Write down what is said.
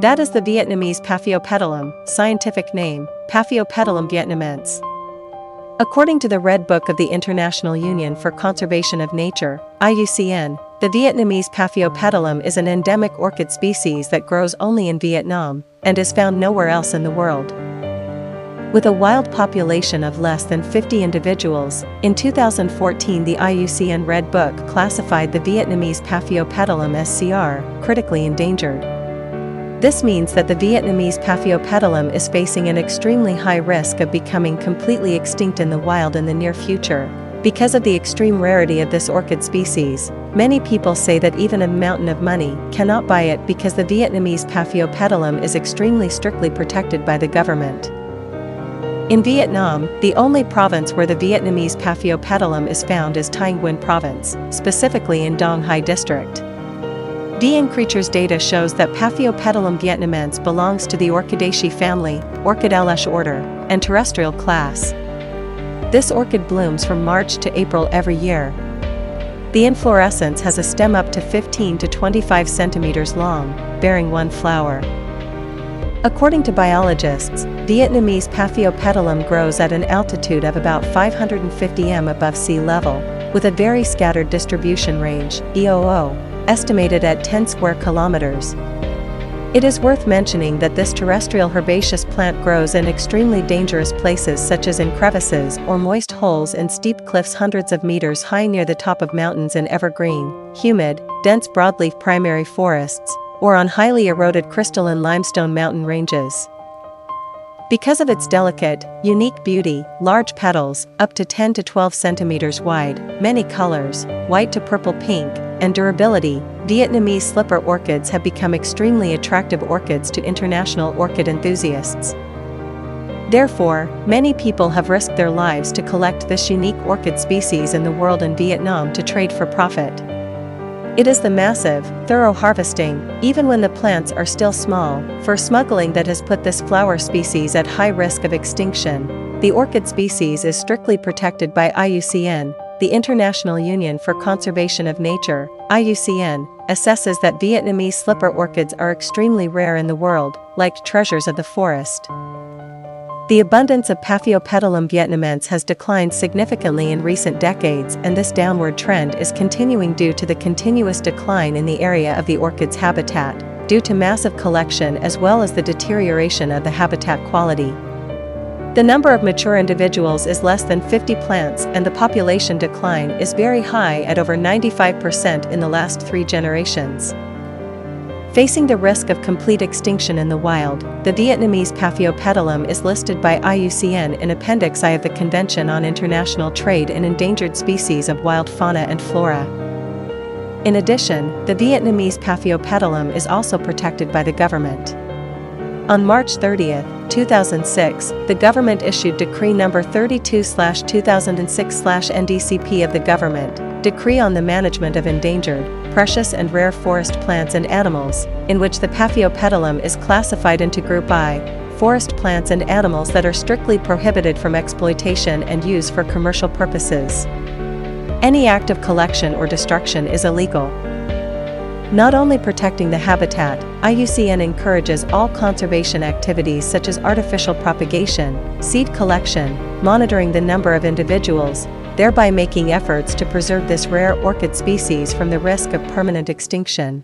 That is the Vietnamese Paphiopedilum, scientific name, Paphiopedilum vietnamese. According to the Red Book of the International Union for Conservation of Nature, IUCN, the Vietnamese Paphiopedilum is an endemic orchid species that grows only in Vietnam, and is found nowhere else in the world. With a wild population of less than 50 individuals, in 2014 the IUCN Red Book classified the Vietnamese Paphiopedilum as CR, critically endangered. This means that the Vietnamese Paphiopedilum is facing an extremely high risk of becoming completely extinct in the wild in the near future. Because of the extreme rarity of this orchid species, many people say that even a mountain of money cannot buy it because the Vietnamese Paphiopedilum is extremely strictly protected by the government. In Vietnam, the only province where the Vietnamese Paphiopedilum is found is Thanh Nguyen Province, specifically in Dong Hai District. DN Creatures data shows that Paphiopedilum vietnamese belongs to the Orchidaceae family, Orchidales order, and terrestrial class. This orchid blooms from March to April every year. The inflorescence has a stem up to 15 to 25 centimeters long, bearing one flower. According to biologists, Vietnamese Paphiopedilum grows at an altitude of about 550 m above sea level, with a very scattered distribution range, EOO, estimated at 10 square kilometers. It is worth mentioning that this terrestrial herbaceous plant grows in extremely dangerous places such as in crevices or moist holes in steep cliffs hundreds of meters high near the top of mountains in evergreen, humid, dense broadleaf primary forests, or on highly eroded crystalline limestone mountain ranges. Because of its delicate, unique beauty, large petals, up to 10 to 12 centimeters wide, many colors, white to purple pink, and durability, Vietnamese slipper orchids have become extremely attractive orchids to international orchid enthusiasts. Therefore, many people have risked their lives to collect this unique orchid species in the world in Vietnam to trade for profit. It is the massive, thorough harvesting, even when the plants are still small, for smuggling that has put this flower species at high risk of extinction. The orchid species is strictly protected by IUCN, the International Union for Conservation of Nature. IUCN assesses that Vietnamese slipper orchids are extremely rare in the world, like treasures of the forest. The abundance of Paphiopedilum vietnamese has declined significantly in recent decades, and this downward trend is continuing due to the continuous decline in the area of the orchid's habitat, due to massive collection as well as the deterioration of the habitat quality. The number of mature individuals is less than 50 plants, and the population decline is very high at over 95% in the last 3 generations. Facing the risk of complete extinction in the wild, the Vietnamese Paphiopedilum is listed by IUCN in Appendix I of the Convention on International Trade in Endangered Species of Wild Fauna and Flora. In addition, the Vietnamese Paphiopedilum is also protected by the government. On March 30, 2006, the government issued Decree No. 32/2006/NDCP of the government, Decree on the Management of Endangered, Precious and Rare Forest Plants and Animals, in which the Paphiopedilum is classified into Group I, forest plants and animals that are strictly prohibited from exploitation and use for commercial purposes. Any act of collection or destruction is illegal. Not only protecting the habitat, IUCN encourages all conservation activities such as artificial propagation, seed collection, monitoring the number of individuals, thereby making efforts to preserve this rare orchid species from the risk of permanent extinction.